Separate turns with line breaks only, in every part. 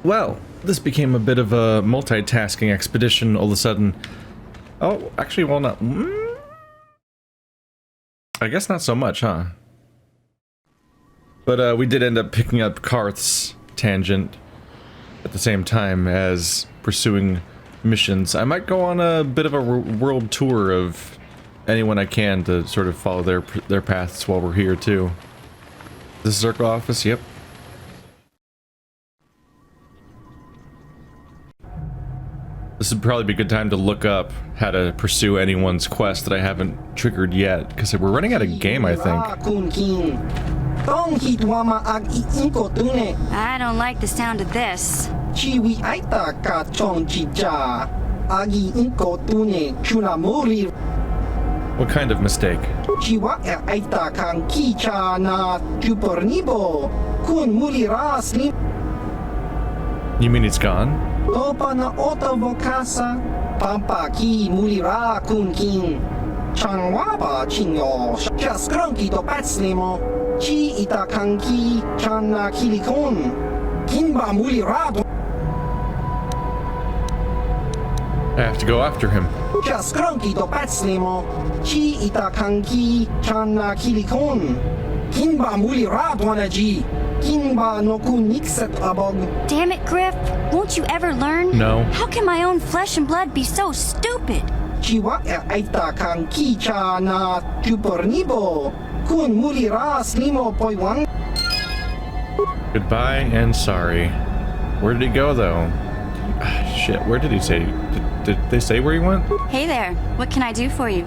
Well, this became a bit of a multitasking expedition all of a sudden. Oh, actually, well, not... I guess not so much, huh? But we did end up picking up Karth's tangent at the same time as pursuing missions. I might go on a bit of a world tour of anyone I can to sort of follow their paths while we're here, too. This circle office? Yep. This would probably be a good time to look up how to pursue anyone's quest that I haven't triggered yet, because we're running out of game, I think.
I don't like the sound of this.
What kind of mistake? You mean it's gone? I have to go after him.
Damn it, Griff. Won't you ever learn?
No.
How can my own flesh and blood be so stupid?
Goodbye and sorry. Where did he go, though? Shit, where did he say? Did they say where he went?
Hey there. What can I do for you?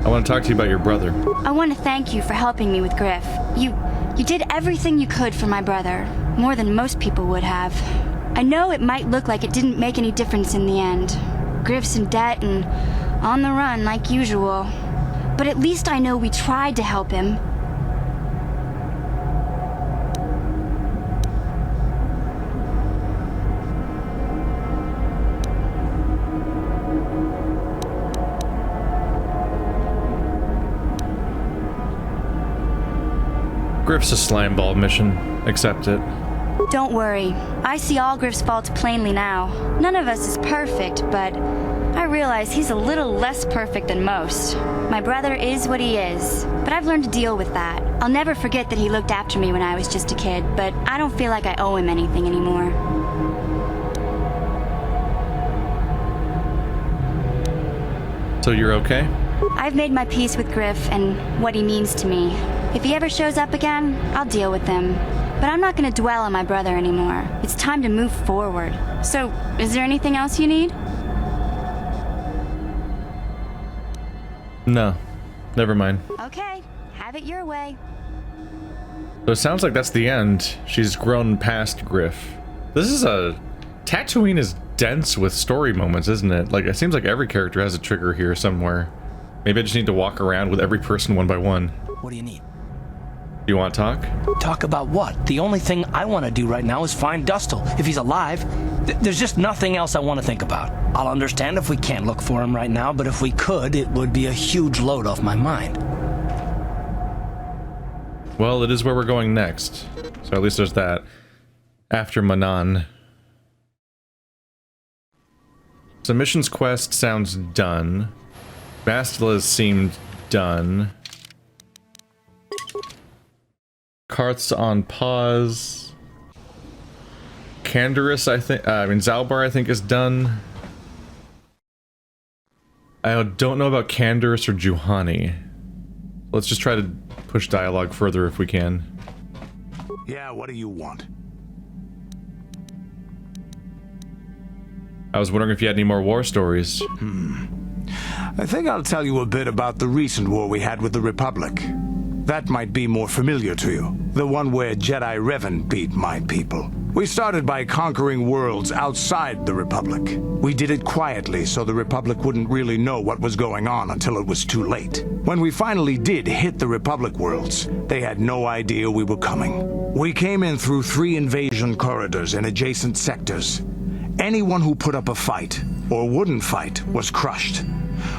I want to talk to you about your brother.
I want to thank you for helping me with Griff. You did everything you could for my brother. More than most people would have. I know it might look like it didn't make any difference in the end. Griff's in debt and on the run like usual. But at least I know we tried to help him.
Griff's a slimeball mission. Accept it.
Don't worry. I see all Griff's faults plainly now. None of us is perfect, but I realize he's a little less perfect than most. My brother is what he is, but I've learned to deal with that. I'll never forget that he looked after me when I was just a kid, but I don't feel like I owe him anything anymore.
So you're okay?
I've made my peace with Griff and what he means to me. If he ever shows up again, I'll deal with him. But I'm not going to dwell on my brother anymore. It's time to move forward. So, is there anything else you need?
No. Never mind.
Okay, have it your way.
So it sounds like that's the end. She's grown past Griff. This is a... Tatooine is dense with story moments, isn't it? Like, it seems like every character has a trigger here somewhere. Maybe I just need to walk around with every person one by one.
What do you need?
Do you want to talk?
Talk about what? The only thing I want to do right now is find Dustil. If he's alive, there's just nothing else I want to think about. I'll understand if we can't look for him right now, but if we could, it would be a huge load off my mind.
Well, it is where we're going next. So at least there's that. After Manan. So mission's quest sounds done. Bastila's seemed done. Karth's on pause. Canderous, Zalbar, I think, is done. I don't know about Canderous or Juhani. Let's just try to push dialogue further if we can.
Yeah, what do you want?
I was wondering if you had any more war stories.
I think I'll tell you a bit about the recent war we had with the Republic. That might be more familiar to you. The one where Jedi Revan beat my people. We started by conquering worlds outside the Republic. We did it quietly so the Republic wouldn't really know what was going on until it was too late. When we finally did hit the Republic worlds, they had no idea we were coming. We came in through 3 invasion corridors in adjacent sectors. Anyone who put up a fight, or wouldn't fight, was crushed.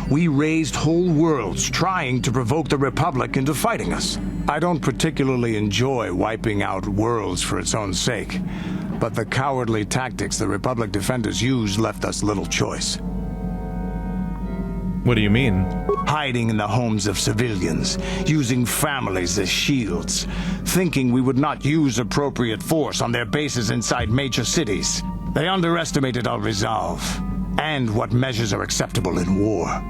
We raised whole worlds trying to provoke the Republic into fighting us. I don't particularly enjoy wiping out worlds for its own sake, but the cowardly tactics the Republic defenders used left us little choice.
What do you mean?
Hiding in the homes of civilians, using families as shields, thinking we would not use appropriate force on their bases inside major cities. They underestimated our resolve, and what measures are acceptable in war.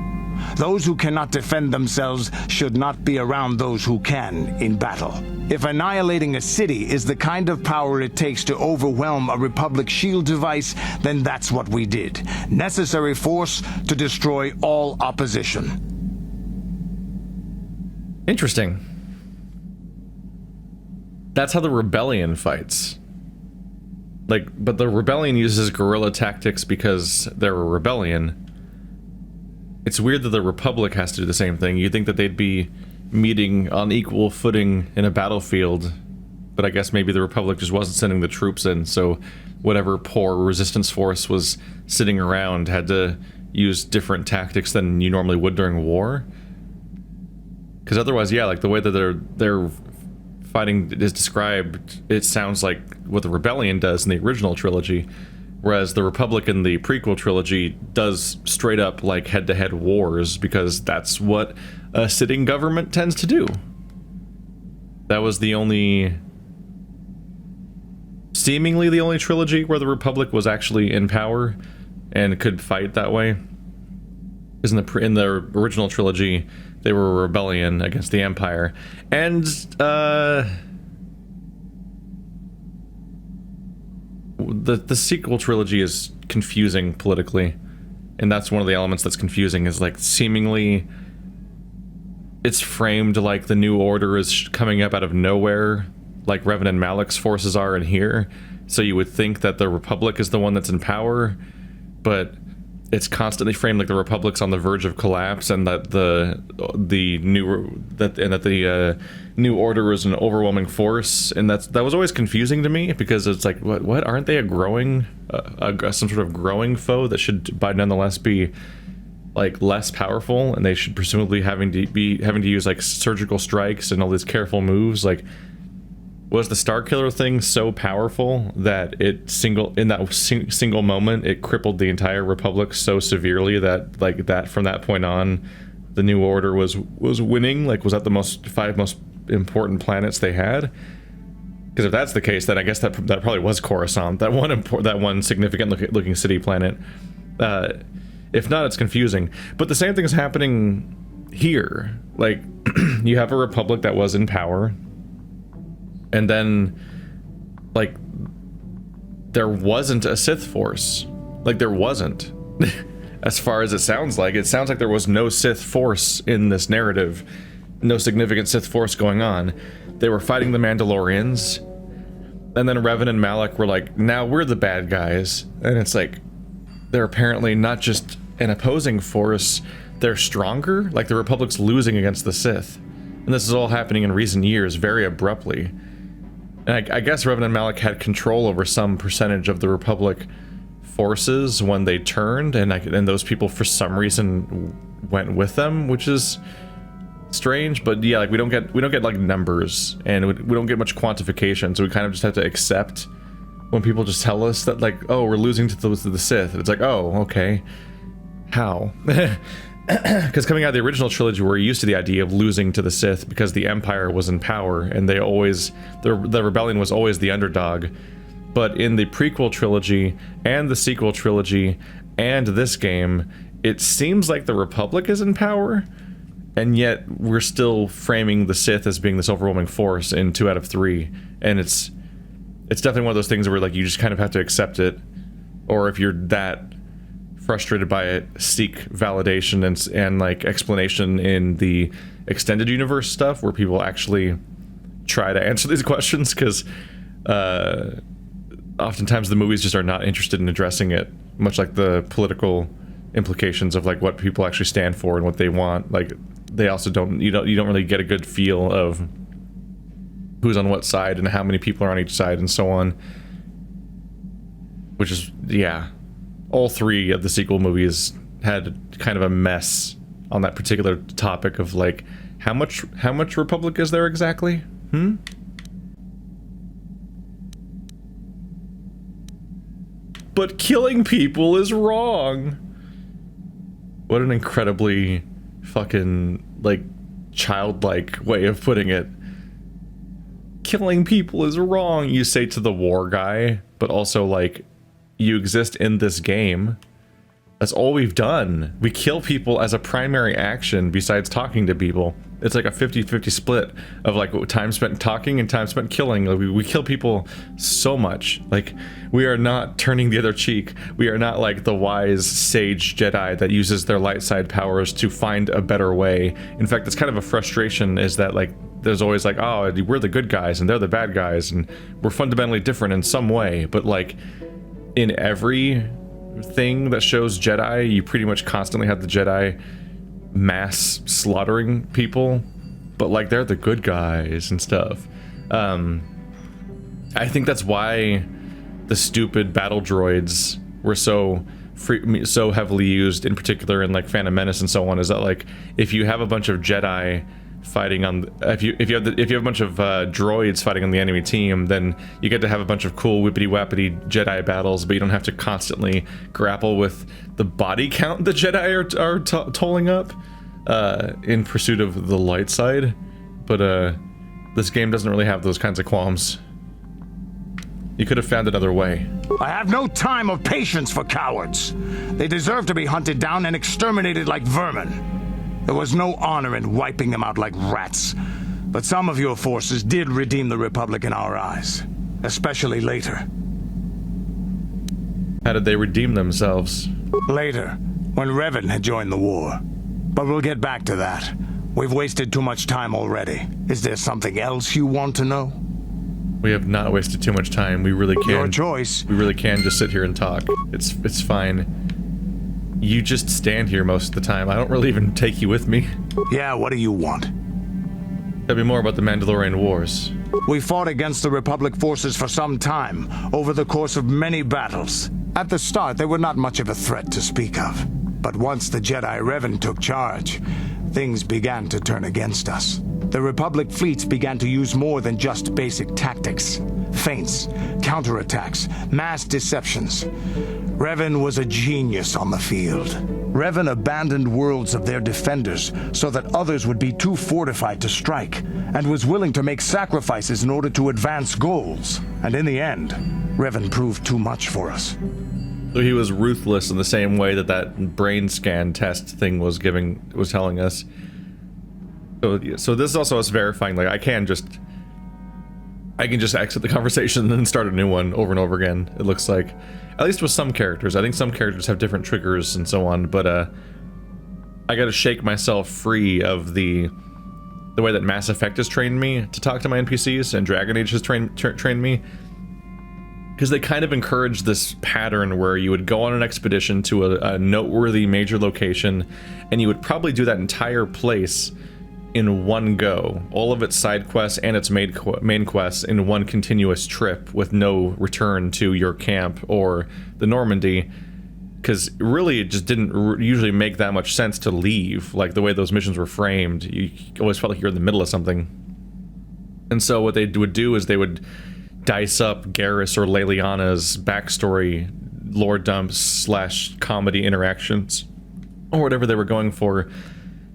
Those who cannot defend themselves should not be around those who can in battle. If annihilating a city is the kind of power it takes to overwhelm a Republic shield device, then that's what we did. Necessary force to destroy all opposition.
Interesting. That's how the rebellion fights. Like, but the rebellion uses guerrilla tactics because they're a rebellion. It's weird that the Republic has to do the same thing. You'd think that they'd be meeting on equal footing in a battlefield, but I guess maybe the Republic just wasn't sending the troops in, so whatever poor resistance force was sitting around had to use different tactics than you normally would during war. Because otherwise, yeah, like the way that they're fighting is described, it sounds like what the Rebellion does in the original trilogy, whereas the Republic in the prequel trilogy does straight up like head-to-head wars, because that's what a sitting government tends to do. That was the only, seemingly the only trilogy where the Republic was actually in power and could fight that way. Is in the original trilogy, they were a rebellion against the Empire, and the sequel trilogy is confusing politically, and that's one of the elements that's confusing, is like seemingly it's framed like the New Order is coming up out of nowhere, like Revan and Malak's forces are in here, so you would think that the Republic is the one that's in power, but it's constantly framed like the Republic's on the verge of collapse, and that the New Order is an overwhelming force, and that was always confusing to me, because it's like, what aren't they a growing, some sort of growing foe that should by nonetheless be like less powerful, and they should presumably having to use like surgical strikes and all these careful moves? Like, was the Starkiller thing so powerful that single moment it crippled the entire Republic so severely that from that point on the New Order was winning? Like, was that the five most important planets they had? Because if that's the case, then I guess that probably was Coruscant, that one significant looking city planet. If not, it's confusing. But the same thing is happening here. Like, you have a Republic that was in power, and then, like, there wasn't a Sith force. Like, there wasn't. As far as it sounds like there was no Sith force in this narrative. No significant Sith force going on. They were fighting the Mandalorians, and then Revan and Malak were like, now we're the bad guys. And it's like, they're apparently not just an opposing force, they're stronger. Like, the Republic's losing against the Sith. And this is all happening in recent years, very abruptly. And I guess Revan and Malak had control over some percentage of the Republic forces when they turned, and those people for some reason went with them, which is strange. But yeah, like we don't get like numbers, and we don't get much quantification, so we kind of just have to accept when people just tell us that, like, oh, we're losing to the Sith. It's like, oh, okay, how? Because coming out of the original trilogy, we're used to the idea of losing to the Sith because the Empire was in power, and the rebellion was always the underdog. But in the prequel trilogy and the sequel trilogy and this game, it seems like the Republic is in power, and yet we're still framing the Sith as being this overwhelming force in 2 out of 3. And it's definitely one of those things where, like, you just kind of have to accept it, or if you're that frustrated by it, seek validation and like explanation in the extended universe stuff, where people actually try to answer these questions, because oftentimes the movies just are not interested in addressing it, much like the political implications of like what people actually stand for and what they want. Like, they also don't really get a good feel of who's on what side and how many people are on each side and so on, which is, yeah, all 3 of the sequel movies had kind of a mess on that particular topic of like How much Republic is there exactly? But killing people is wrong. What an incredibly fucking, like, childlike way of putting it. Killing people is wrong, you say to the war guy, but also, like, you exist in this game. That's all we've done. We kill people as a primary action besides talking to people. It's like a 50-50 split of like time spent talking and time spent killing. Like, we kill people so much. Like, we are not turning the other cheek. We are not like the wise sage Jedi that uses their light side powers to find a better way. In fact, it's kind of a frustration is that like there's always like, oh, we're the good guys and they're the bad guys and we're fundamentally different in some way. But like in every thing that shows Jedi, you pretty much constantly have the Jedi mass slaughtering people, but like they're the good guys and stuff. I think that's why the stupid battle droids were so heavily used, in particular in like Phantom Menace and so on, is that like if you have a bunch of Jedi fighting on if you have a bunch of droids fighting on the enemy team, then you get to have a bunch of cool whippity wappity Jedi battles, but you don't have to constantly grapple with the body count the Jedi are tolling up in pursuit of the light side. But this game doesn't really have those kinds of qualms. You could have found another way.
I have no time or patience for cowards. They deserve to be hunted down and exterminated like vermin. There was no honor in wiping them out like rats. But some of your forces did redeem the Republic in our eyes, especially later.
How did they redeem themselves?
Later, when Revan had joined the war. But we'll get back to that. We've wasted too much time already. Is there something else you want to know?
We have not wasted too much time. We really can.
Your choice.
We really can just sit here and talk. It's fine. You just stand here most of the time. I don't really even take you with me.
Yeah, what do you want?
Tell me more about the Mandalorian Wars.
We fought against the Republic forces for some time, over the course of many battles. At the start, they were not much of a threat to speak of. But once the Jedi Revan took charge, things began to turn against us. The Republic fleets began to use more than just basic tactics. Feints, counterattacks, mass deceptions. Revan was a genius on the field. Revan abandoned worlds of their defenders so that others would be too fortified to strike, and was willing to make sacrifices in order to advance goals. And in the end, Revan proved too much for us.
So he was ruthless in the same way that brain scan test thing was telling us. So this is also us verifying, like, I can just exit the conversation and then start a new one over and over again, it looks like. At least with some characters. I think some characters have different triggers and so on, but I gotta shake myself free of the way that Mass Effect has trained me to talk to my NPCs, and Dragon Age has trained me. Because they kind of encourage this pattern where you would go on an expedition to a noteworthy major location, and you would probably do that entire place in one go, all of its side quests and its main quests in one continuous trip with no return to your camp or the Normandy, because really it just didn't usually make that much sense to leave. Like the way those missions were framed, you always felt like you're in the middle of something. And so what they would do is they would dice up Garrus or Leliana's backstory, lore dumps / comedy interactions, or whatever they were going for,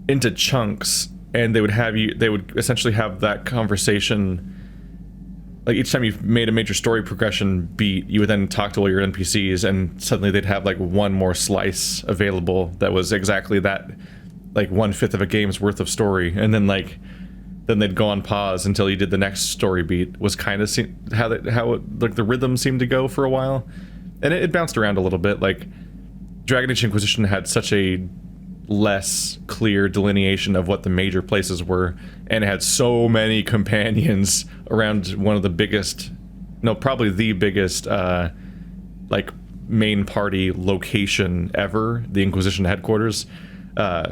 into chunks. And they would essentially have that conversation, like each time you made a major story progression beat, you would then talk to all your NPCs, and suddenly they'd have like one more slice available that was exactly that, like 1/5 of a game's worth of story, and then they'd go on pause until you did the next story beat. Was kind of how the rhythm seemed to go for a while, and it bounced around a little bit. Like Dragon Age Inquisition had such a less clear delineation of what the major places were, and it had so many companions around one of the biggest, no, probably the biggest like main party location ever, the Inquisition headquarters.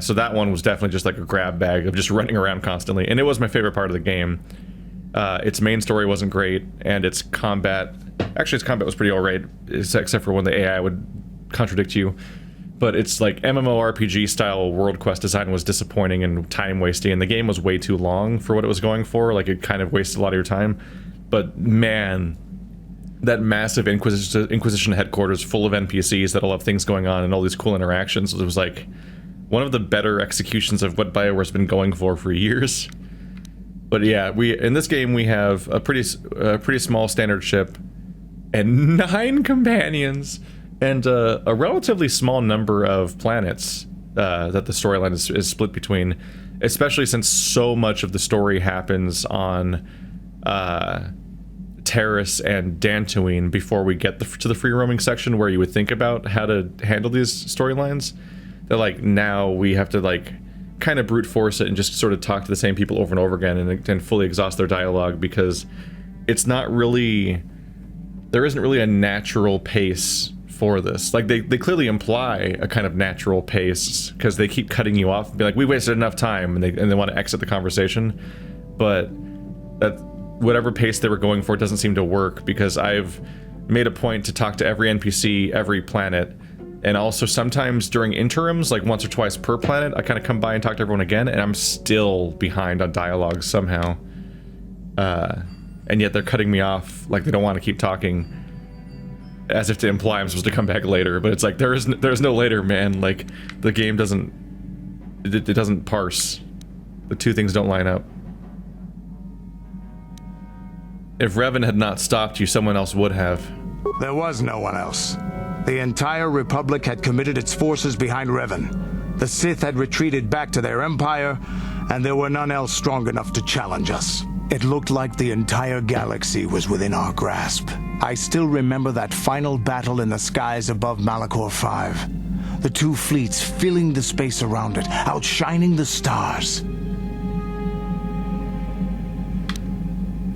So that one was definitely just like a grab bag of just running around constantly, and it was my favorite part of the game. Its main story wasn't great, and its combat was pretty alright, except for when the AI would contradict you. but it's like MMORPG style world quest design was disappointing and time wasting, and the game was way too long for what it was going for. Like, it kind of wasted a lot of your time. But man, that massive Inquisition headquarters full of NPCs that all have things going on and all these cool interactions, it was like one of the better executions of what BioWare's been going for years. But yeah, in this game we have a pretty small standard ship and 9 companions and a relatively small number of planets that the storyline is split between, especially since so much of the story happens on Terrace and Tatooine before we get to the free roaming section where you would think about how to handle these storylines. That like now we have to like kind of brute force it and just sort of talk to the same people over and over again and fully exhaust their dialogue, because it's not really, there isn't really a natural pace for this. Like they clearly imply a kind of natural pace because they keep cutting you off and be like, we wasted enough time, and they want to exit the conversation, but that whatever pace they were going for doesn't seem to work, because I've made a point to talk to every NPC, every planet, and also sometimes during interims, like once or twice per planet, I kind of come by and talk to everyone again, and I'm still behind on dialogue somehow. And yet they're cutting me off like they don't want to keep talking, as if to imply I'm supposed to come back later, but it's like there's no later, man. Like the game doesn't parse. The two things don't line up. If Revan had not stopped you, someone else would have.
There was no one else. The entire Republic had committed its forces behind Revan. The Sith had retreated back to their empire, and there were none else strong enough to challenge us. It looked like the entire galaxy was within our grasp. I still remember that final battle in the skies above Malachor 5. The two fleets filling the space around it, outshining the stars.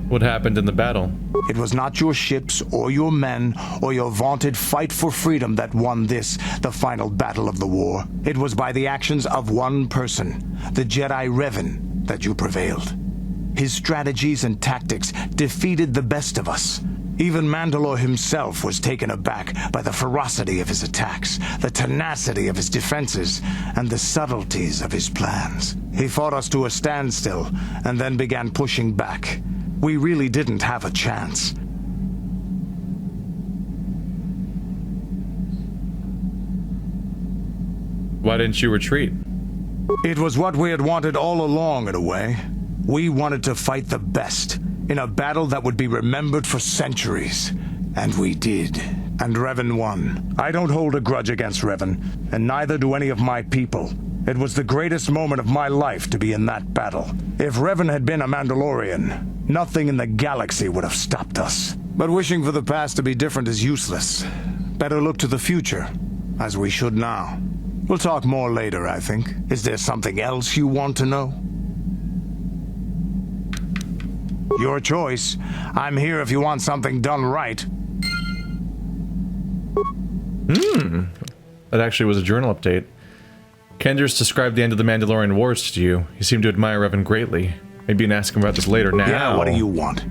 What happened in the battle?
It was not your ships or your men or your vaunted fight for freedom that won this, the final battle of the war. It was by the actions of one person, the Jedi Revan, that you prevailed. His strategies and tactics defeated the best of us. Even Mandalore himself was taken aback by the ferocity of his attacks, the tenacity of his defenses, and the subtleties of his plans. He fought us to a standstill and then began pushing back. We really didn't have a chance.
Why didn't you retreat?
It was what we had wanted all along, in a way. We wanted to fight the best, in a battle that would be remembered for centuries. And we did. And Revan won. I don't hold a grudge against Revan, and neither do any of my people. It was the greatest moment of my life to be in that battle. If Revan had been a Mandalorian, nothing in the galaxy would have stopped us. But wishing for the past to be different is useless. Better look to the future, as we should now. We'll talk more later, I think. Is there something else you want to know? Your choice. I'm here if you want something done right.
That actually was a journal update. Kenders described the end of the Mandalorian Wars to you. You seem to admire Revan greatly. Maybe you can ask him about this later. Now.
Yeah, what do you want?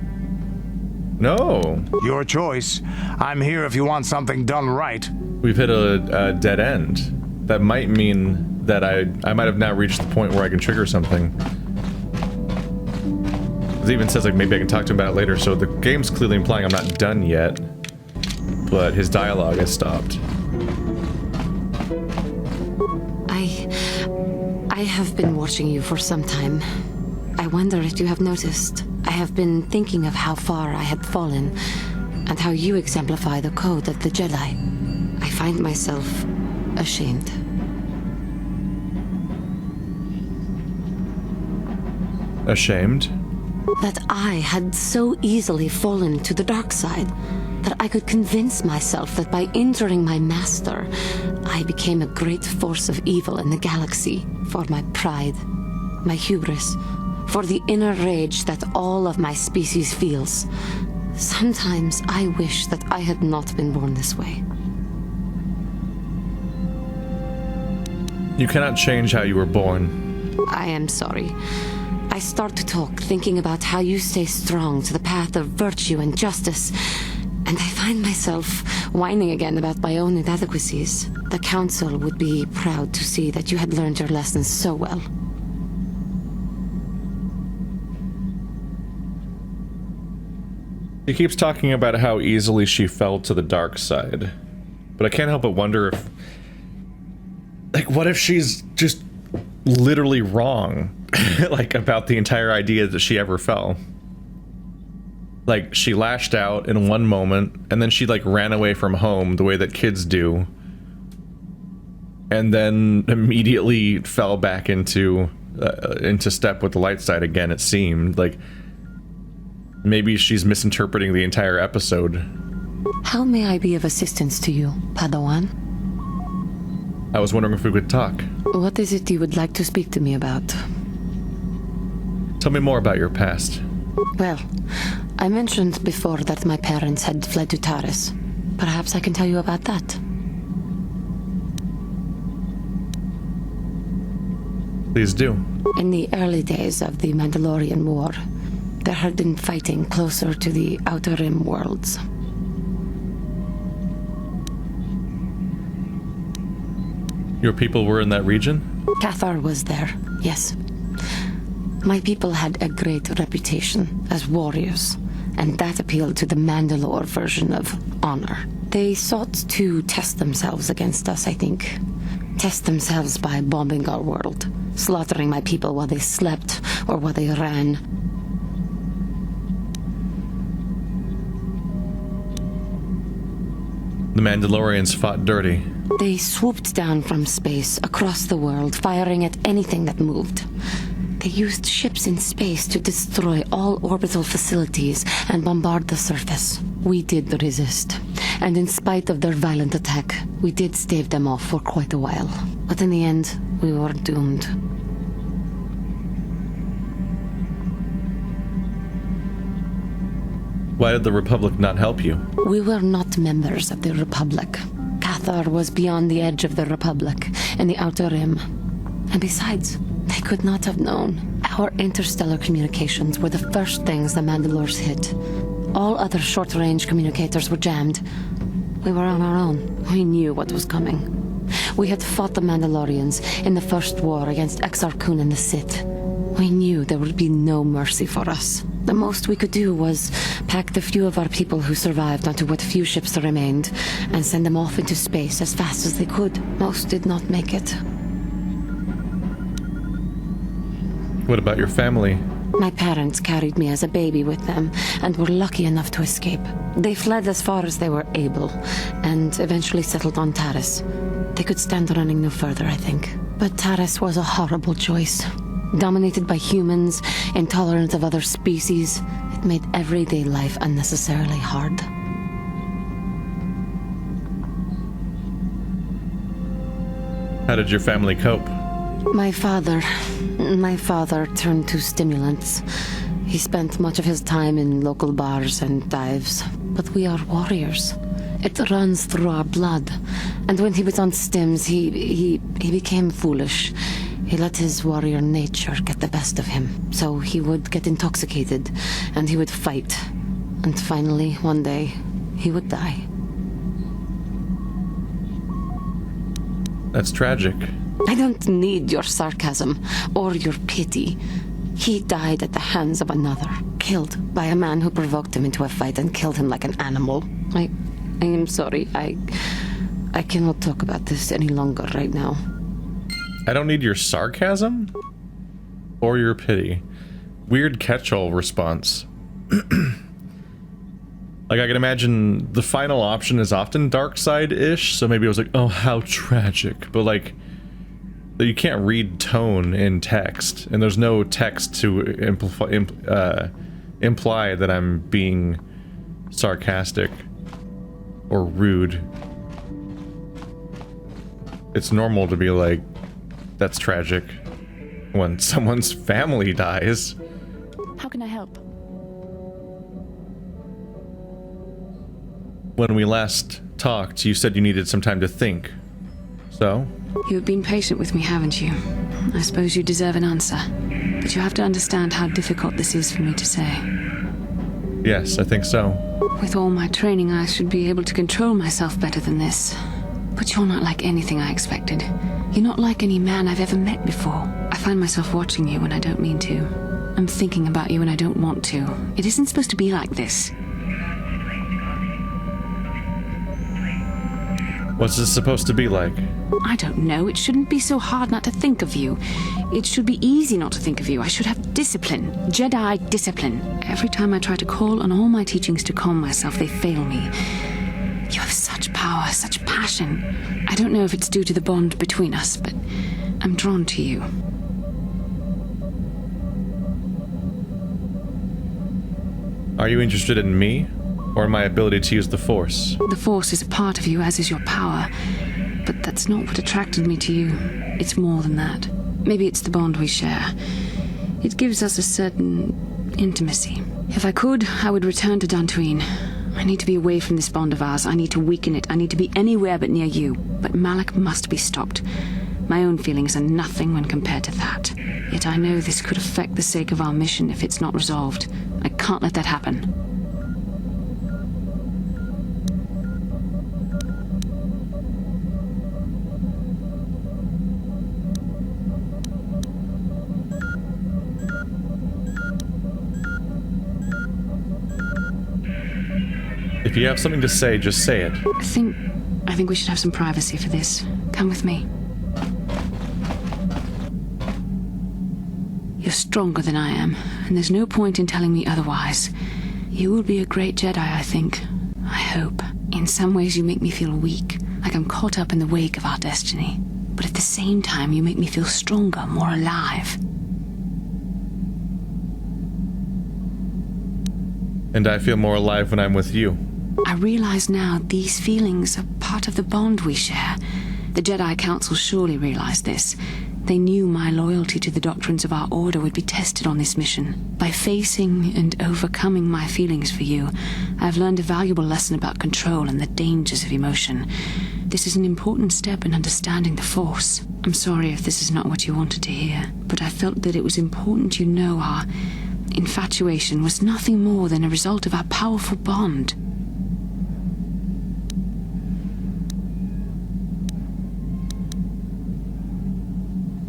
No.
Your choice. I'm here if you want something done right.
We've hit a dead end. That might mean that I might have now reached the point where I can trigger something. It even says like maybe I can talk to him about it later, so the game's clearly implying I'm not done yet. But his dialogue has stopped.
I have been watching you for some time. I wonder if you have noticed. I have been thinking of how far I had fallen, and how you exemplify the code of the Jedi. I find myself ashamed.
Ashamed?
That I had so easily fallen to the dark side, that I could convince myself that by injuring my master, I became a great force of evil in the galaxy, for my pride, my hubris, for the inner rage that all of my species feels. Sometimes I wish that I had not been born this way.
You cannot change how you were born.
I am sorry. I start to talk thinking about how you stay strong to the path of virtue and justice, And I find myself whining again about my own inadequacies. The Council would be proud to see that you had learned your lessons so well.
She keeps talking about how easily she fell to the dark side. But I can't help but wonder if... like, what if she's just literally wrong? Like, about the entire idea that she ever fell. Like, she lashed out in one moment, and then she, like, ran away from home the way that kids do. And then immediately fell back into step with the light side again, it seemed. Like, maybe she's misinterpreting the entire episode.
How may I be of assistance to you, Padawan?
I was wondering if we could talk.
What is it you would like to speak to me about?
Tell me more about your past.
Well, I mentioned before that my parents had fled to Taris. Perhaps I can tell you about that.
Please do.
In the early days of the Mandalorian War, there had been fighting closer to the Outer Rim worlds.
Your people were in that region?
Cathar was there, yes. My people had a great reputation as warriors, and that appealed to the Mandalore version of honor. They sought to test themselves against us, I think. Test themselves by bombing our world, slaughtering my people while they slept or while they ran.
The Mandalorians fought dirty.
They swooped down from space across the world, firing at anything that moved. They used ships in space to destroy all orbital facilities and bombard the surface. We did resist, and in spite of their violent attack, we did stave them off for quite a while. But in the end, we were doomed.
Why did the Republic not help you?
We were not members of the Republic. Cathar was beyond the edge of the Republic, in the Outer Rim. And besides, they could not have known. Our interstellar communications were the first things the Mandalores hit. All other short-range communicators were jammed. We were on our own. We knew what was coming. We had fought the Mandalorians in the first war against Exar Kun and the Sith. We knew there would be no mercy for us. The most we could do was pack the few of our people who survived onto what few ships remained and send them off into space as fast as they could. Most did not make it.
What about your family?
My parents carried me as a baby with them and were lucky enough to escape. They fled as far as they were able and eventually settled on Taris. They could stand running no further, I think. But Taris was a horrible choice. Dominated by humans, intolerant of other species, it made everyday life unnecessarily hard.
How did your family cope?
My father turned to stimulants. He spent much of his time in local bars and dives. But we are warriors. It runs through our blood. And when he was on stims, he became foolish. He let his warrior nature get the best of him. So he would get intoxicated, and he would fight. And finally, one day, he would die.
That's tragic.
I don't need your sarcasm or your pity. He died at the hands of another, killed by a man who provoked him into a fight and killed him like an animal. I am sorry. I cannot talk about this any longer right now.
I don't need your sarcasm or your pity. Weird catch-all response. Like, I can imagine the final option is often dark side-ish, so maybe it was like, oh, how tragic. But, like, you can't read tone in text, and there's no text to imply that I'm being sarcastic or rude. It's normal to be like, that's tragic when someone's family dies.
How can I help?
When we last talked, you said you needed some time to think. So?
You've been patient with me, haven't you? I suppose you deserve an answer. But you have to understand how difficult this is for me to say.
Yes, I think so.
With all my training, I should be able to control myself better than this. But you're not like anything I expected. You're not like any man I've ever met before. I find myself watching you when I don't mean to. I'm thinking about you when I don't want to. It isn't supposed to be like this.
What's this supposed to be like?
I don't know. It shouldn't be so hard not to think of you. It should be easy not to think of you. I should have discipline. Jedi discipline. Every time I try to call on all my teachings to calm myself, they fail me. You have such power, such passion. I don't know if it's due to the bond between us, but I'm drawn to you.
Are you interested in me? Or in my ability to use the Force?
The Force is a part of you, as is your power. But that's not what attracted me to you. It's more than that. Maybe it's the bond we share. It gives us a certain intimacy. If I could, I would return to Tatooine. I need to be away from this bond of ours. I need to weaken it. I need to be anywhere but near you. But Malak must be stopped. My own feelings are nothing when compared to that. Yet I know this could affect the sake of our mission if it's not resolved. I can't let that happen.
If you have something to say, just say it.
I think we should have some privacy for this. Come with me. You're stronger than I am, and there's no point in telling me otherwise. You will be a great Jedi, I think. I hope. In some ways you make me feel weak, like I'm caught up in the wake of our destiny. But at the same time you make me feel stronger, more alive.
And I feel more alive when I'm with you.
I realize now these feelings are part of the bond we share. The Jedi Council surely realized this. They knew my loyalty to the doctrines of our order would be tested on this mission. By facing and overcoming my feelings for you, I've learned a valuable lesson about control and the dangers of emotion. This is an important step in understanding the Force. I'm sorry if this is not what you wanted to hear, but I felt that it was important you know our infatuation was nothing more than a result of our powerful bond.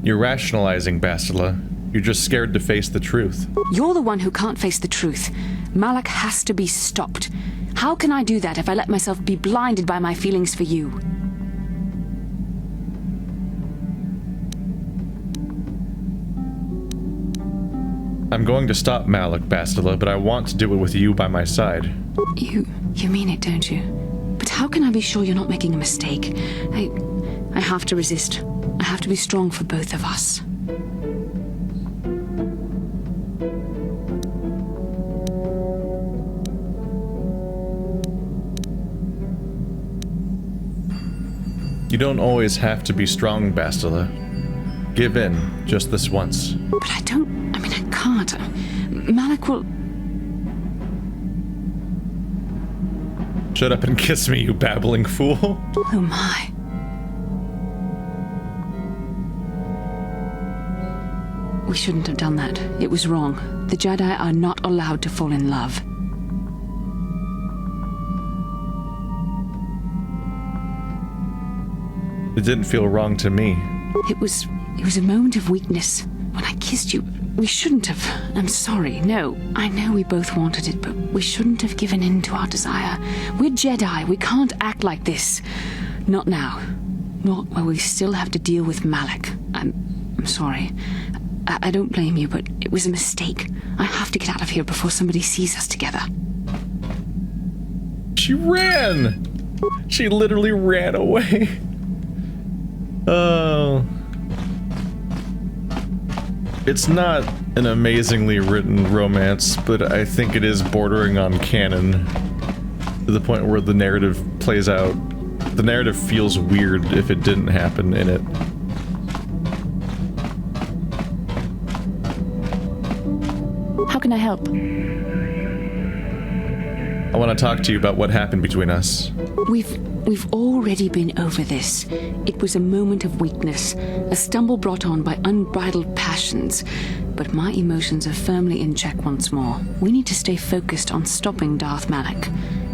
You're rationalizing, Bastila. You're just scared to face the truth.
You're the one who can't face the truth. Malak has to be stopped. How can I do that if I let myself be blinded by my feelings for you?
I'm going to stop Malak, Bastila, but I want to do it with you by my side.
You mean it, don't you? But how can I be sure you're not making a mistake? I have to resist. I have to be strong for both of us.
You don't always have to be strong, Bastila. Give in, just this once.
But I can't. Malak will...
Shut up and kiss me, you babbling fool.
Oh my. We shouldn't have done that. It was wrong. The Jedi are not allowed to fall in love.
It didn't feel wrong to me.
It was a moment of weakness. When I kissed you, we shouldn't have. I'm sorry. No, I know we both wanted it, but we shouldn't have given in to our desire. We're Jedi. We can't act like this. Not now. Not while we still have to deal with Malak. I'm sorry. I don't blame you, but it was a mistake. I have to get out of here before somebody sees us together.
She ran! She literally ran away. Oh. It's not an amazingly written romance, but I think it is bordering on canon. To the point where the narrative plays out. The narrative feels weird if it didn't happen in it.
How can I help?
I want to talk to you about what happened between us.
We've already been over this. It was a moment of weakness, a stumble brought on by unbridled passions. but my emotions are firmly in check once more. We need to stay focused on stopping Darth Malak,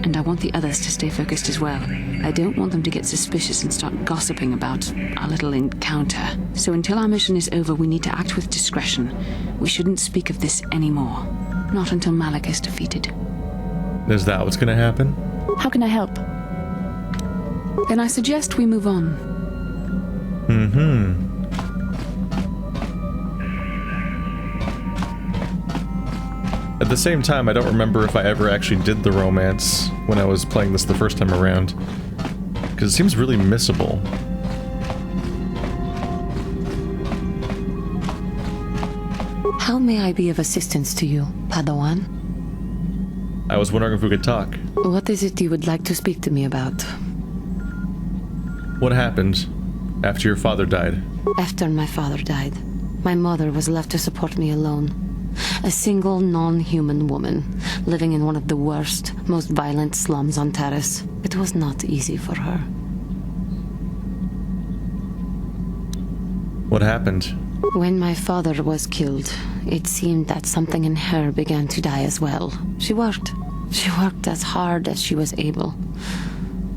and I want the others to stay focused as well. I don't want them to get suspicious and start gossiping about our little encounter. So until our mission is over, we need to act with discretion. We shouldn't speak of this anymore. Not until Malak is defeated.
Is that what's gonna happen?
How can I help? Then I suggest we move on.
At the same time, I don't remember if I ever actually did the romance when I was playing this the first time around. Because it seems really missable.
How may I be of assistance to you, Padawan?
I was wondering if we could talk.
What is it you would like to speak to me about?
What happened after your father died?
After my father died, my mother was left to support me alone. A single non-human woman, living in one of the worst, most violent slums on Taris. It was not easy for her.
What happened?
When my father was killed, it seemed that something in her began to die as well. She worked as hard as she was able.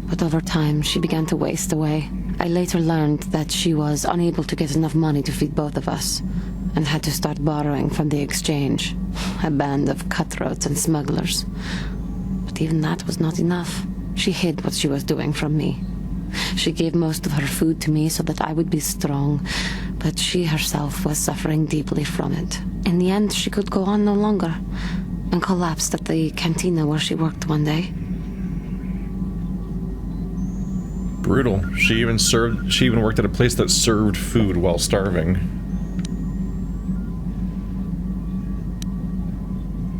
But over time, she began to waste away. I later learned that she was unable to get enough money to feed both of us, and had to start borrowing from the exchange, a band of cutthroats and smugglers. But even that was not enough. She hid what she was doing from me. She gave most of her food to me so that I would be strong, but she herself was suffering deeply from it. In the end, she could go on no longer, and collapsed at the cantina where she worked one day.
Brutal. She even worked at a place that served food while starving.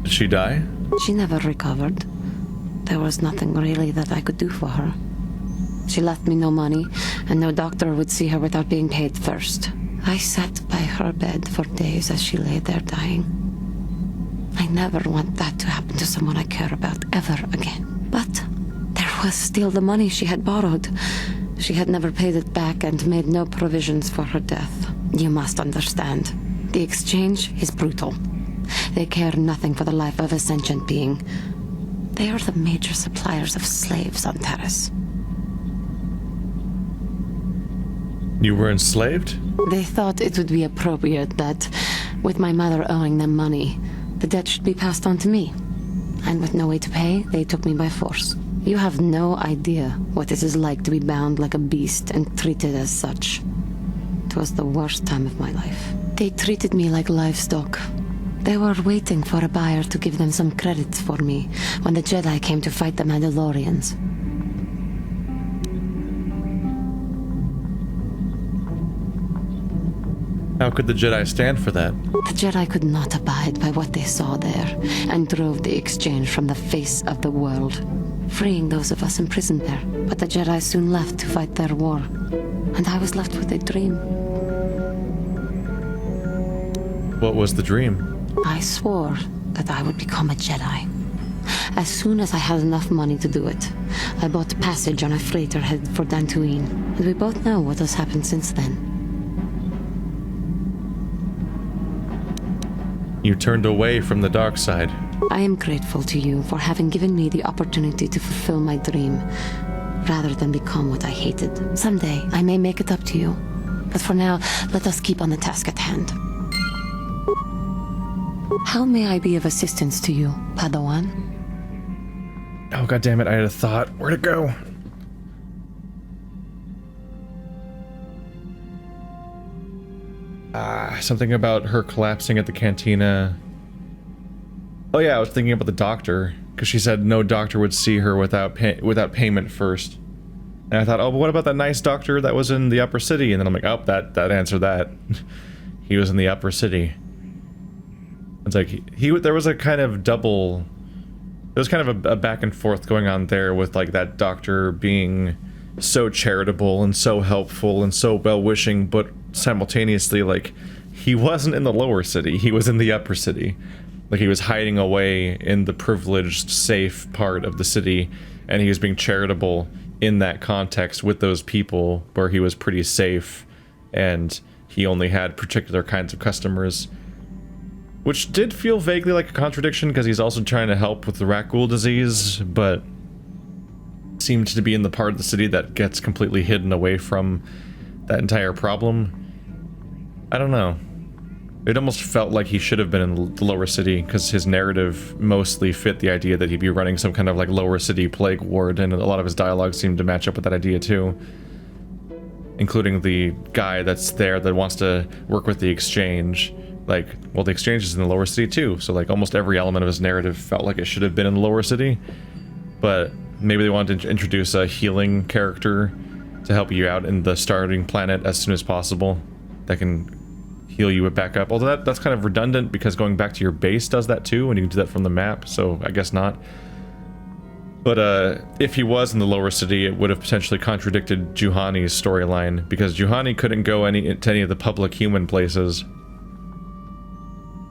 Did she die?
She never recovered. There was nothing really that I could do for her. She left me no money, and no doctor would see her without being paid first. I sat by her bed for days as she lay there dying. I never want that to happen to someone I care about ever again. But there was still the money she had borrowed. She had never paid it back and made no provisions for her death. You must understand. The exchange is brutal. They care nothing for the life of a sentient being. They are the major suppliers of slaves on Taris.
You were enslaved?
They thought it would be appropriate that, with my mother owing them money, the debt should be passed on to me. And with no way to pay, they took me by force. You have no idea what it is like to be bound like a beast and treated as such. It was the worst time of my life. They treated me like livestock. They were waiting for a buyer to give them some credit for me when the Jedi came to fight the Mandalorians.
How could the Jedi stand for that?
The Jedi could not abide by what they saw there, and drove the exchange from the face of the world, freeing those of us imprisoned there. But the Jedi soon left to fight their war, and I was left with a dream.
What was the dream?
I swore that I would become a Jedi. As soon as I had enough money to do it, I bought passage on a freighter headed for Tatooine, and we both know what has happened since then.
You turned away from the dark side.
I am grateful to you for having given me the opportunity to fulfill my dream, rather than become what I hated. Someday, I may make it up to you. But for now, let us keep on the task at hand. How may I be of assistance to you, Padawan?
Oh, goddammit, I had a thought. Where'd it go? Something about her collapsing at the cantina. Oh yeah, I was thinking about the doctor, because she said no doctor would see her without payment first. And I thought, oh, but what about that nice doctor that was in the upper city? And then I'm like, oh, that answered that. He was in the upper city. It's like, there was a kind of double... There was kind of a back and forth going on there with, like, that doctor being so charitable and so helpful and so well-wishing, but simultaneously, like, he wasn't in the lower city, he was in the upper city. Like, he was hiding away in the privileged, safe part of the city, and he was being charitable in that context with those people where he was pretty safe, and he only had particular kinds of customers. which did feel vaguely like a contradiction because he's also trying to help with the Rakghoul disease, but seemed to be in the part of the city that gets completely hidden away from that entire problem. I don't know. It almost felt like he should have been in the lower city because his narrative mostly fit the idea that he'd be running some kind of like lower city plague ward, and a lot of his dialogue seemed to match up with that idea too. Including the guy that's there that wants to work with the exchange. Like, well, the exchange is in the lower city too, so like almost every element of his narrative felt like it should have been in the lower city. But maybe they wanted to introduce a healing character to help you out in the starting planet as soon as possible that can heal you back up. Although that's kind of redundant because going back to your base does that too, and you can do that from the map, so I guess not. But if he was in the lower city, it would have potentially contradicted Juhani's storyline, because Juhani couldn't go to any of the public human places.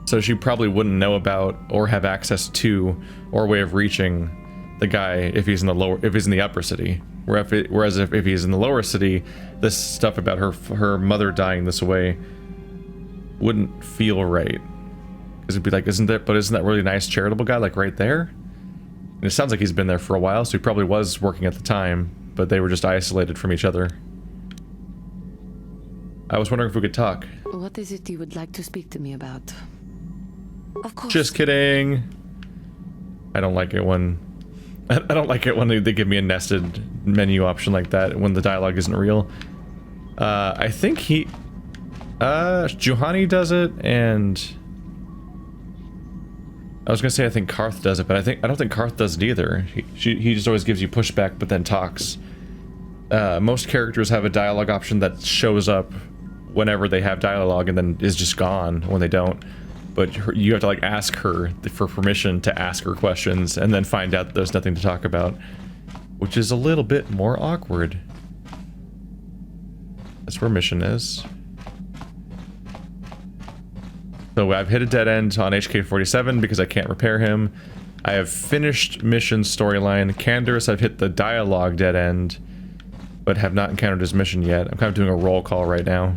So she probably wouldn't know about or have access to or way of reaching the guy if he's in the upper city. Whereas if he's in the lower city, this stuff about her mother dying this way wouldn't feel right. Because it'd be like, isn't that really nice charitable guy like right there? And it sounds like he's been there for a while, so he probably was working at the time, but they were just isolated from each other. I was wondering if we could talk.
What is it you would like to speak to me about? Of course.
Just kidding. I don't like it when they give me a nested menu option like that when the dialogue isn't real. I think Juhani does it, and I was gonna say I think Karth does it, but I don't think Karth does it either. He just always gives you pushback, but then talks. Most characters have a dialogue option that shows up whenever they have dialogue and then is just gone when they don't. But you have to like ask her for permission to ask her questions and then find out that there's nothing to talk about, which is a little bit more awkward. That's where mission is. So I've hit a dead end on HK-47 because I can't repair him. I have finished mission storyline. Canderous, I've hit the dialogue dead end, but have not encountered his mission yet. I'm kind of doing a roll call right now.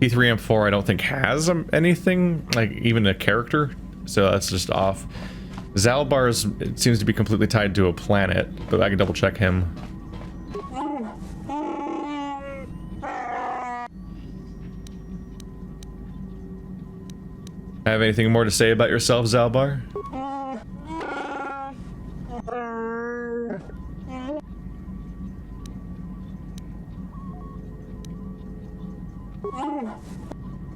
T3M4 I don't think has anything, like even a character, so that's just off. Zalbar's, it seems to be completely tied to a planet, but I can double check him. Have anything more to say about yourself, Zalbar?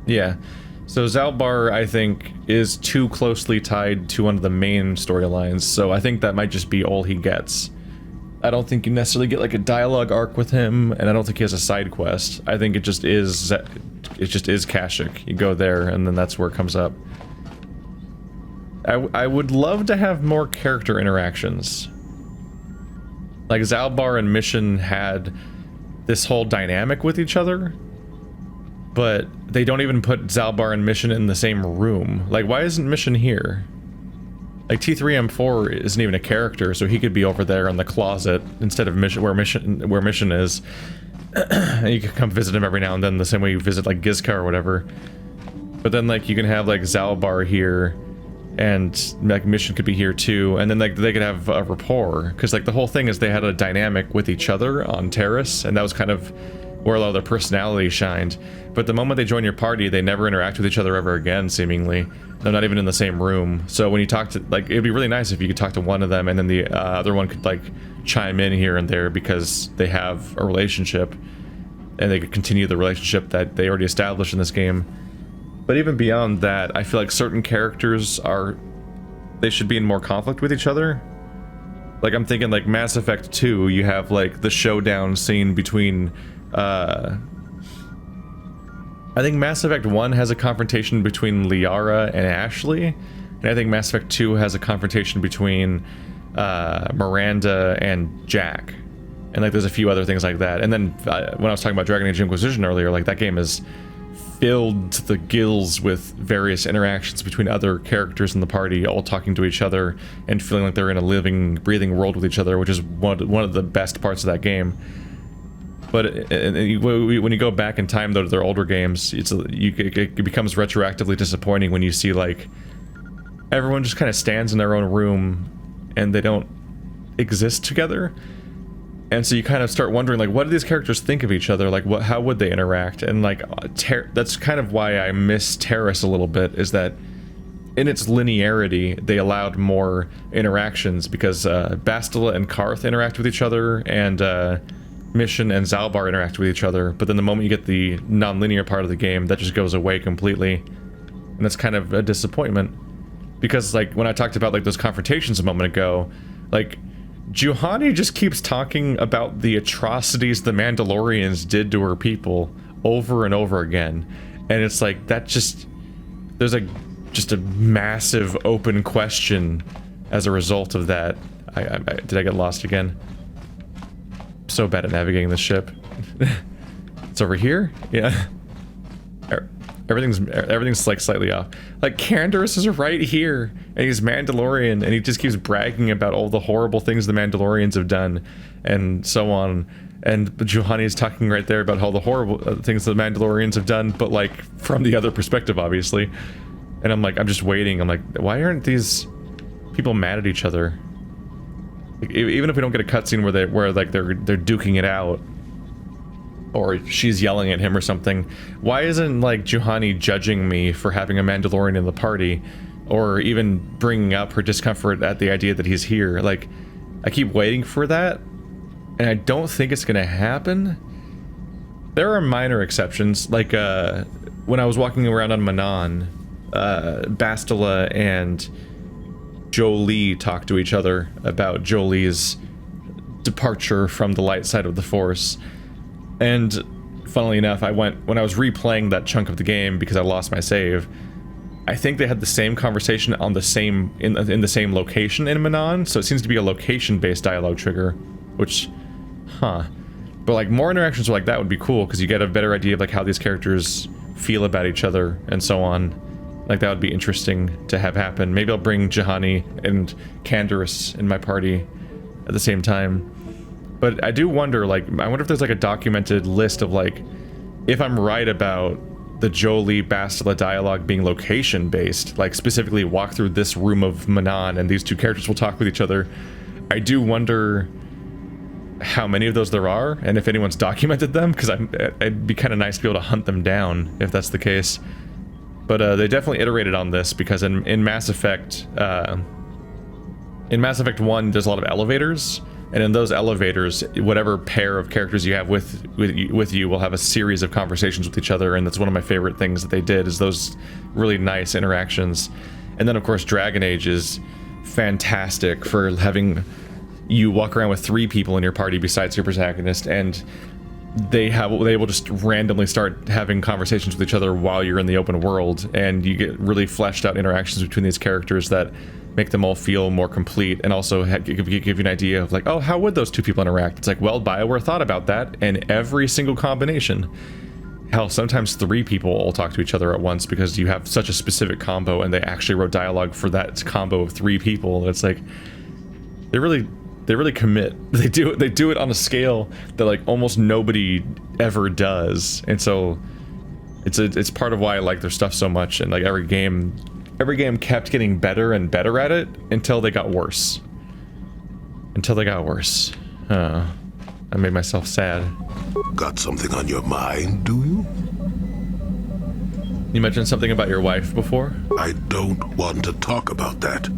Yeah, so Zalbar, I think, is too closely tied to one of the main storylines, so I think that might just be all he gets. I don't think you necessarily get like a dialogue arc with him, and I don't think he has a side quest. I think it just is Kashyyyk. You go there, and then that's where it comes up. I would love to have more character interactions. Like Zalbar and Mission had this whole dynamic with each other, but they don't even put Zalbar and Mission in the same room. Like, why isn't Mission here? Like, T3M4 isn't even a character, so he could be over there in the closet instead of where Mission is. And you can come visit him every now and then, the same way you visit like Gizka or whatever. But then like you can have like Zalbar here, and like Mission could be here too, and then like they could have a rapport, because like the whole thing is they had a dynamic with each other on Terrace, and that was kind of where a lot of their personality shined. But the moment they join your party, they never interact with each other ever again, seemingly. They're not even in the same room. So when you talk to, like, it'd be really nice if you could talk to one of them and then the other one could like chime in here and there because they have a relationship and they could continue the relationship that they already established in this game. But even beyond that, I feel like certain characters they should be in more conflict with each other. Like I'm thinking like Mass Effect 2, you have like the showdown scene between I think Mass Effect 1 has a confrontation between Liara and Ashley, and I think Mass Effect 2 has a confrontation between Miranda and Jack, and like there's a few other things like that. And then when I was talking about Dragon Age Inquisition earlier, like that game is filled to the gills with various interactions between other characters in the party, all talking to each other and feeling like they're in a living, breathing world with each other, which is one of the best parts of that game. But when you go back in time, though, to their older games, it becomes retroactively disappointing when you see, like, everyone just kind of stands in their own room and they don't exist together. And so you kind of start wondering, like, what do these characters think of each other? Like, how would they interact? And, like, that's kind of why I miss Terrace a little bit, is that in its linearity, they allowed more interactions, because Bastila and Karth interact with each other, and Mission and Zalbar interact with each other. But then the moment you get the non-linear part of the game, that just goes away completely. And that's kind of a disappointment. Because, like, when I talked about, like, those confrontations a moment ago, like, Juhani just keeps talking about the atrocities the Mandalorians did to her people over and over again. And it's like, that just... There's just a massive open question as a result of that. Did I get lost again? I'm so bad at navigating this ship. It's over here? Yeah. Everything's like slightly off. Like, Canderous is right here, and he's Mandalorian, and he just keeps bragging about all the horrible things the Mandalorians have done, and so on. And Juhani is talking right there about all the horrible things the Mandalorians have done, but, like, from the other perspective, obviously. And I'm like, I'm just waiting. I'm like, why aren't these people mad at each other? Like, even if we don't get a cutscene where they're duking it out, or she's yelling at him or something, why isn't, like, Juhani judging me for having a Mandalorian in the party, or even bringing up her discomfort at the idea that he's here? Like, I keep waiting for that, and I don't think it's gonna happen. There are minor exceptions, like when I was walking around on Manon, Bastila and Jolee talked to each other about Jolie's departure from the light side of the Force. And funnily enough, when I was replaying that chunk of the game because I lost my save, I think they had the same conversation on the same in the same location in Manon, so it seems to be a location-based dialogue trigger, which, but like more interactions like that would be cool, because you get a better idea of like how these characters feel about each other and so on. Like, that would be interesting to have happen. Maybe I'll bring Juhani and Canderous in my party at the same time. But I do wonder, like, I wonder if there's like a documented list of, like, if I'm right about the Jolee Bastila dialogue being location based, like specifically walk through this room of Manon and these two characters will talk with each other. I do wonder how many of those there are, and if anyone's documented them, because it'd be kind of nice to be able to hunt them down if that's the case. But they definitely iterated on this, because in Mass Effect 1, there's a lot of elevators. And in those elevators, whatever pair of characters you have with you will have a series of conversations with each other, and that's one of my favorite things that they did, is those really nice interactions. And then, of course, Dragon Age is fantastic for having you walk around with 3 people in your party besides your protagonist, and they will just randomly start having conversations with each other while you're in the open world, and you get really fleshed out interactions between these characters that make them all feel more complete, and also give you an idea of, like, oh, how would those 2 people interact? It's like, well, BioWare thought about that in every single combination. Hell, sometimes 3 people all talk to each other at once because you have such a specific combo, and they actually wrote dialogue for that combo of 3 people. It's like, they really commit. They do it on a scale that, like, almost nobody ever does, and so it's part of why I like their stuff so much. And like every game kept getting better and better at it until they got worse. I made myself sad.
Got something on your mind, do you?
You mentioned something about your wife before?
I don't want to talk about that.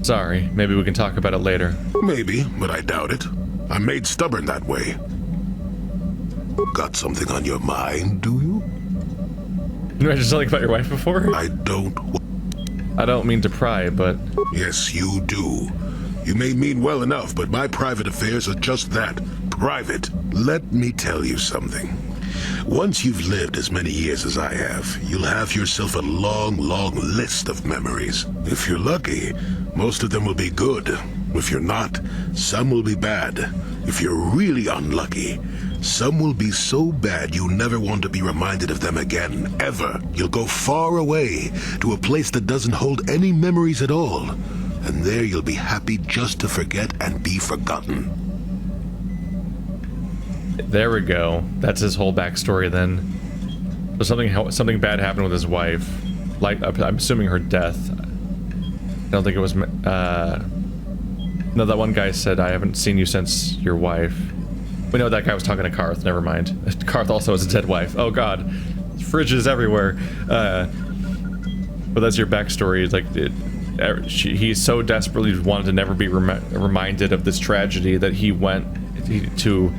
Sorry, maybe we can talk about it later.
Maybe, but I doubt it. I'm made stubborn that way. Got something on your mind, do you?
You mentioned something about your wife before?
I don't
mean to pry, but...
Yes, you do. You may mean well enough, but my private affairs are just that. Private. Let me tell you something. Once you've lived as many years as I have, you'll have yourself a long, long list of memories. If you're lucky, most of them will be good. If you're not, some will be bad. If you're really unlucky, some will be so bad you never want to be reminded of them again, ever. You'll go far away, to a place that doesn't hold any memories at all. and there you'll be happy just to forget and be forgotten.
There we go. That's his whole backstory then. So something bad happened with his wife. Like, I'm assuming her death. I don't think it was... No, that one guy said, I haven't seen you since your wife. We know that guy was talking to Karth, never mind. Karth also has a dead wife. Oh god. Fridges everywhere. But that's your backstory. It's like, he so desperately wanted to never be reminded of this tragedy that he went to...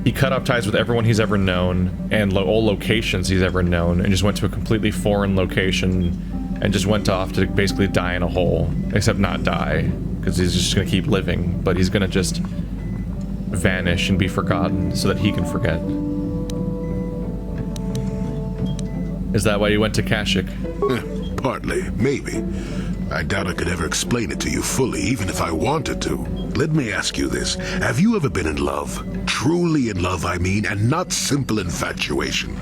He cut off ties with everyone he's ever known and all locations he's ever known and just went to a completely foreign location and just went off to basically die in a hole. Except not die, because he's just going to keep living, but he's going to just vanish and be forgotten so that he can forget. Is that why you went to Kashyyyk?
Partly, maybe. I doubt I could ever explain it to you fully, even if I wanted to. Let me ask you this. Have you ever been in love? Truly in love, I mean, and not simple infatuation.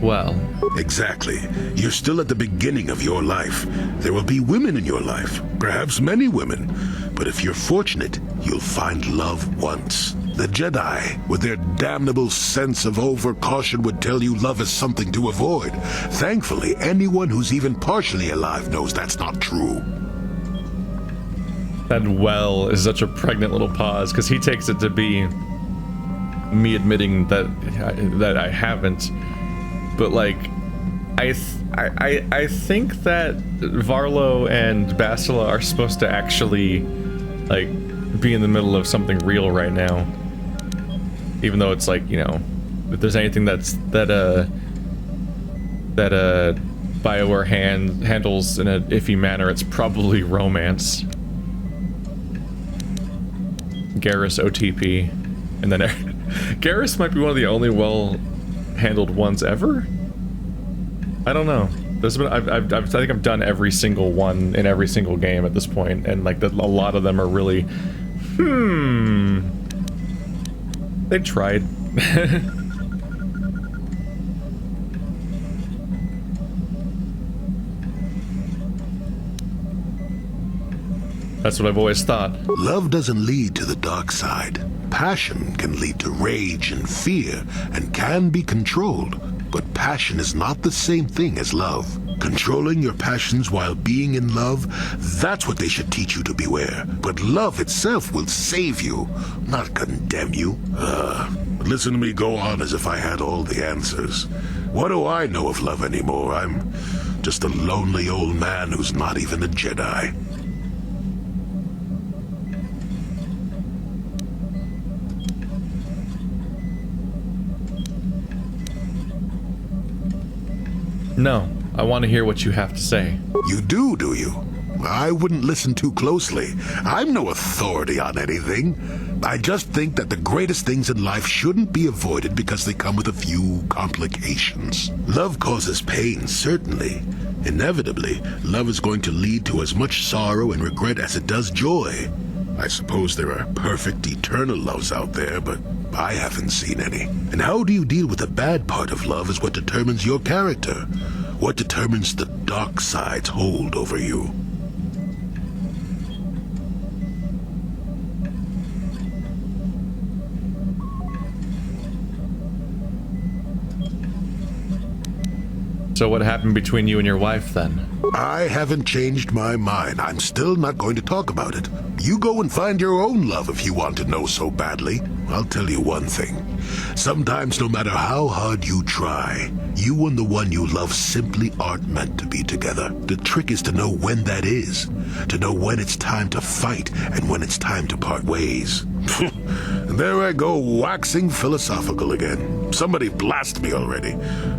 Well...
Exactly. You're still at the beginning of your life. There will be women in your life, perhaps many women. But if you're fortunate, you'll find love once. The Jedi, with their damnable sense of over-caution, would tell you love is something to avoid. Thankfully, anyone who's even partially alive knows that's not true.
That well is such a pregnant little pause, because he takes it to be me admitting that I haven't. But like, I think that Varlo and Bastila are supposed to actually like be in the middle of something real right now. Even though it's like, you know, if there's anything that BioWare handles in an iffy manner, it's probably romance. Garrus OTP, and then Garrus might be one of the only well-handled ones ever. I don't know. There's been I think I've done every single one in every single game at this point, and like a lot of them are really, They tried. That's what I've always thought.
Love doesn't lead to the dark side. Passion can lead to rage and fear, and can be controlled. But passion is not the same thing as love. Controlling your passions while being in love, that's what they should teach you to beware. But love itself will save you, not condemn you. Listen to me go on as if I had all the answers. What do I know of love anymore? I'm just a lonely old man who's not even a Jedi.
No, I want to hear what you have to say.
You do you? I wouldn't listen too closely. I'm no authority on anything. I just think that the greatest things in life shouldn't be avoided because they come with a few complications. Love causes pain, certainly. Inevitably, love is going to lead to as much sorrow and regret as it does joy. I suppose there are perfect eternal loves out there, but I haven't seen any. And how do you deal with the bad part of love is what determines your character. What determines the dark side's hold over you.
So what happened between you and your wife then?
I haven't changed my mind. I'm still not going to talk about it. You go and find your own love if you want to know so badly. I'll tell you one thing. Sometimes, no matter how hard you try, you and the one you love simply aren't meant to be together. The trick is to know when that is. To know when it's time to fight and when it's time to part ways. There I go, waxing philosophical again. Somebody blast me already.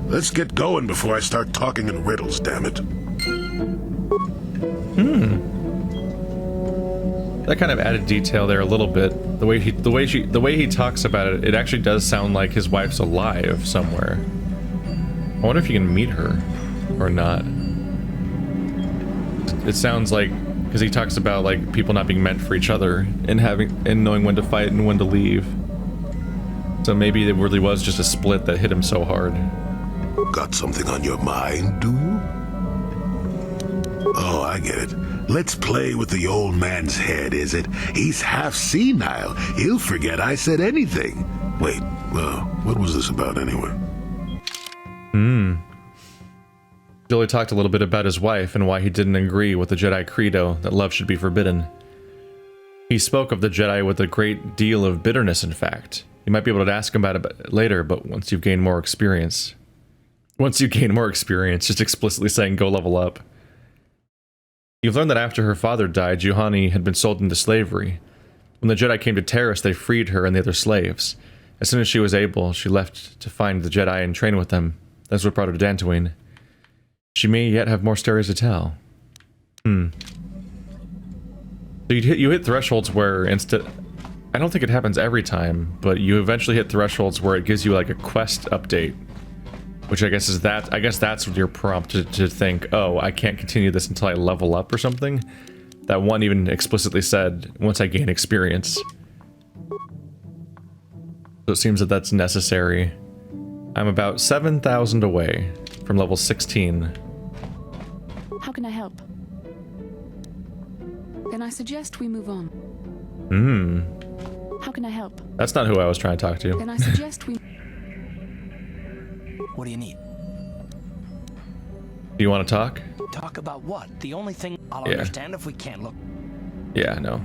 Let's get going before I start talking in riddles, damn it.
That kind of added detail there a little bit. The way he talks about it, it actually does sound like his wife's alive somewhere. I wonder if you can meet her or not. It sounds like, because he talks about like people not being meant for each other and knowing when to fight and when to leave. So maybe it really was just a split that hit him so hard.
Got something on your mind, do you? Oh, I get it. Let's play with the old man's head, is it? He's half senile. He'll forget I said anything. Wait, what was this about anyway?
Billy talked a little bit about his wife and why he didn't agree with the Jedi credo that love should be forbidden. He spoke of the Jedi with a great deal of bitterness, in fact. You might be able to ask him about it later, but once you've gained more experience. Once you gain more experience, just explicitly saying go level up. You've learned that after her father died, Juhani had been sold into slavery. When the Jedi came to Terrace, they freed her and the other slaves. As soon as she was able, she left to find the Jedi and train with them. That's what brought her to Tatooine. She may yet have more stories to tell. So you hit thresholds where I don't think it happens every time, but you eventually hit thresholds where it gives you like a quest update. Which I guess is that, I guess that's your prompt to think, oh, I can't continue this until I level up or something. That one even explicitly said, once I gain experience. So it seems that that's necessary. I'm about 7,000 away from level 16.
How can I help? Then I suggest we move on. How can I help?
That's not who I was trying to talk to.
Then I suggest we...
What do you need?
Do you want to talk?
Talk about what? The only thing I'll understand if we can't look.
Yeah, no.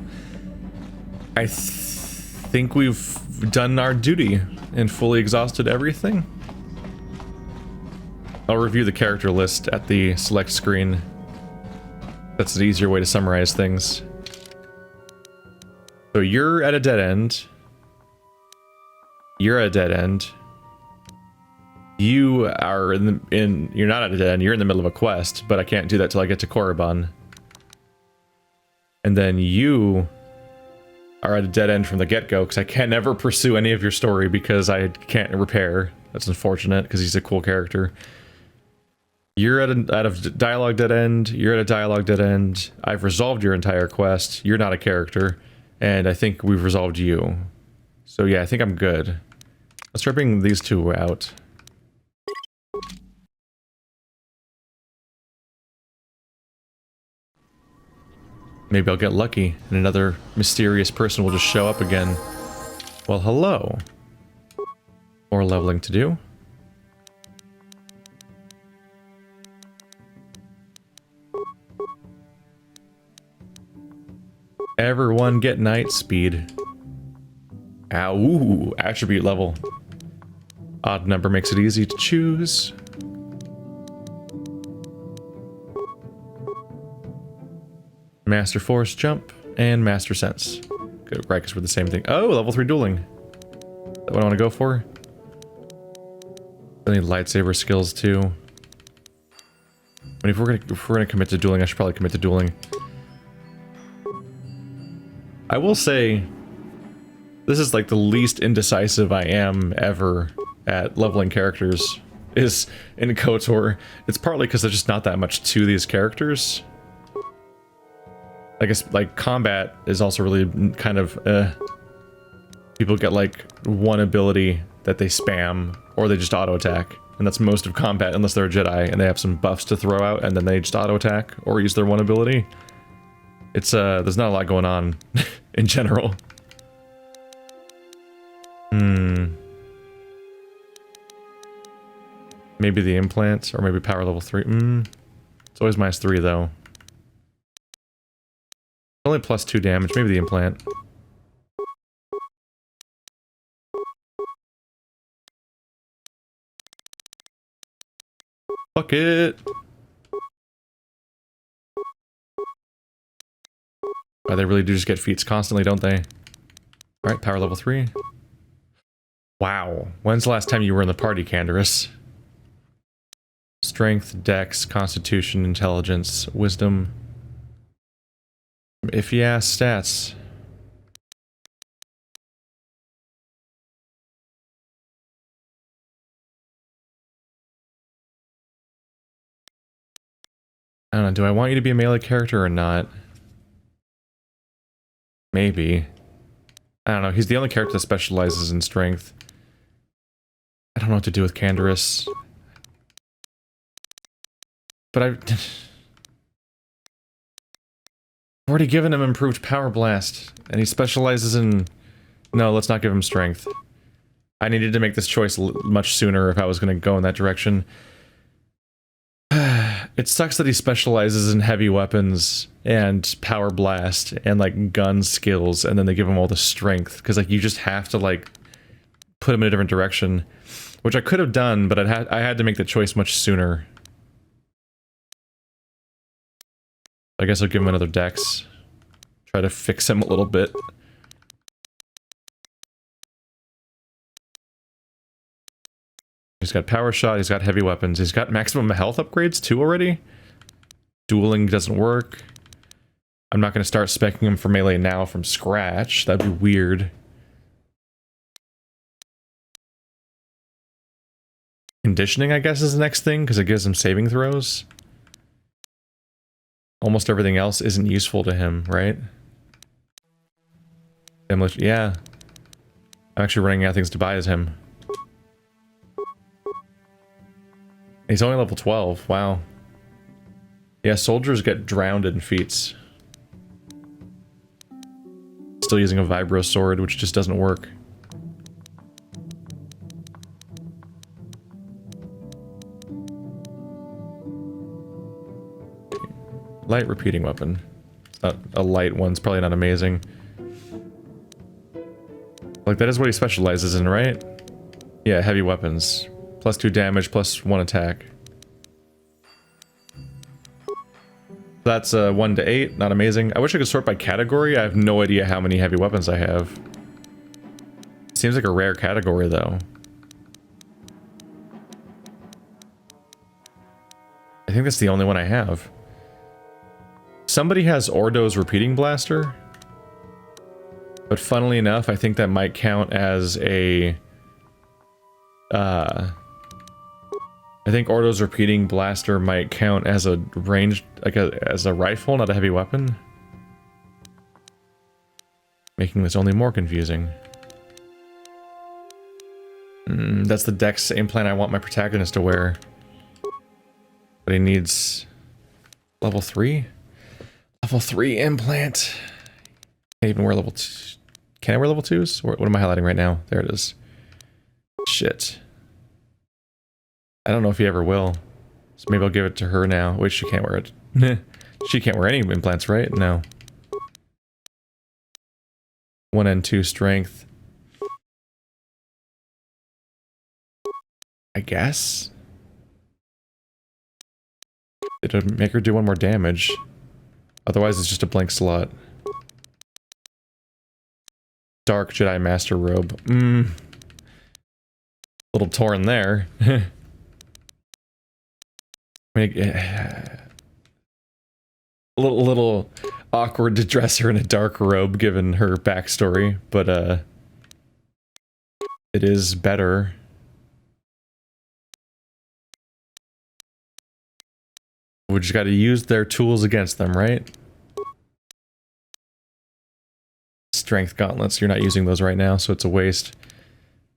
I think we've done our duty and fully exhausted everything. I'll review the character list at the select screen. That's an easier way to summarize things. So you're at a dead end. You're at a dead end. You are you're not at a dead end, you're in the middle of a quest, but I can't do that till I get to Korriban. And then you are at a dead end from the get-go, because I can never pursue any of your story because I can't repair. That's unfortunate, because he's a cool character. You're at a dialogue dead end, you're at a dialogue dead end. I've resolved your entire quest, you're not a character, and I think we've resolved you. So yeah, I think I'm good. Let's try bringing these two out. Maybe I'll get lucky and another mysterious person will just show up again. Well, hello. More leveling to do. Everyone get night speed. Ow, ooh, attribute level. Odd number makes it easy to choose. Master Force Jump and Master Sense. Good, right, because we're the same thing. Oh, level 3 dueling. Is that what I want to go for? I need lightsaber skills too. I mean, if we're gonna commit to dueling, I should probably commit to dueling. I will say, this is like the least indecisive I am ever at leveling characters, is in KOTOR. It's partly because there's just not that much to these characters. I guess, like, combat is also really kind of, people get, like, one ability that they spam, or they just auto-attack. And that's most of combat, unless they're a Jedi, and they have some buffs to throw out, and then they just auto-attack, or use their one ability. It's, there's not a lot going on, in general. Maybe the implant, or maybe power level 3. It's always -3, though. Only +2 damage, maybe the implant. Fuck it! Oh, they really do just get feats constantly, don't they? Alright, power level 3. Wow. When's the last time you were in the party, Canderous? Strength, Dex, Constitution, Intelligence, Wisdom. Iffy ass stats. I don't know, do I want you to be a melee character or not? Maybe. I don't know, he's the only character that specializes in strength. I don't know what to do with Canderous. But I've already given him improved power blast, and he specializes in... No, let's not give him strength. I needed to make this choice much sooner if I was going to go in that direction. It sucks that he specializes in heavy weapons and power blast and like gun skills, and then they give him all the strength, because like you just have to like put him in a different direction, which I could have done, but I had to make the choice much sooner. I guess I'll give him another dex. Try to fix him a little bit. He's got power shot, he's got heavy weapons, he's got maximum health upgrades too already. Dueling doesn't work. I'm not going to start speccing him for melee now from scratch. That'd be weird. Conditioning, I guess, is the next thing, because it gives him saving throws. Almost everything else isn't useful to him, right? Yeah. I'm actually running out of things to buy as him. He's only level 12, wow. Yeah, soldiers get drowned in feats. Still using a vibro sword, which just doesn't work. Light repeating weapon. It's not a light one, it's probably not amazing. Like, that is what he specializes in, right? Yeah, heavy weapons. Plus 2 damage, plus 1 attack. That's 1 to 8, not amazing. I wish I could sort by category. I have no idea how many heavy weapons I have. Seems like a rare category, though. I think that's the only one I have. Somebody has Ordo's repeating blaster. But funnily enough, I think that might count as a... I think Ordo's repeating blaster might count as a ranged, like as a rifle, not a heavy weapon. Making this only more confusing. That's the dex implant I want my protagonist to wear. But he needs level 3? Level 3 implant. Can't even wear level 2. Can I wear level 2s? What am I highlighting right now? There it is. Shit. I don't know if he ever will. So maybe I'll give it to her now. Wait, she can't wear it. She can't wear any implants, right? No. 1 and 2 strength. I guess? It'll make her do 1 more damage. Otherwise, it's just a blank slot. Dark Jedi Master Robe. Little torn there. I mean, a little awkward to dress her in a dark robe given her backstory, but it is better. We just got to use their tools against them, right? Strength gauntlets, you're not using those right now, so it's a waste.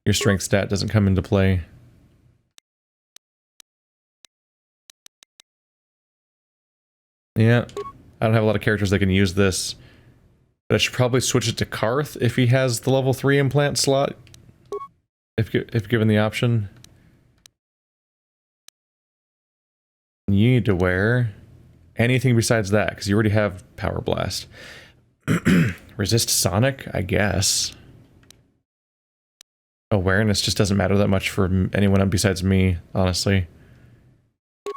Your strength stat doesn't come into play. Yeah, I don't have a lot of characters that can use this. But I should probably switch it to Karth if he has the level 3 implant slot. If given the option. You need to wear anything besides that, because you already have Power Blast. Resist Sonic, I guess. Awareness just doesn't matter that much for anyone besides me, honestly.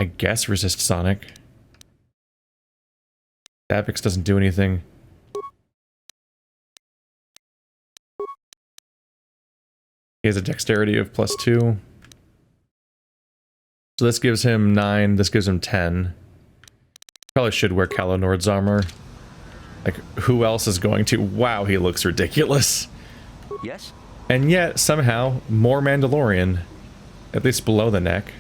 I guess Resist Sonic. Davix doesn't do anything. He has a dexterity of +2. So this gives him 9, this gives him 10. Probably should wear Calo Nord's armor. Like, who else is going to? Wow, he looks ridiculous.
Yes?
And yet, somehow, more Mandalorian. At least below the neck.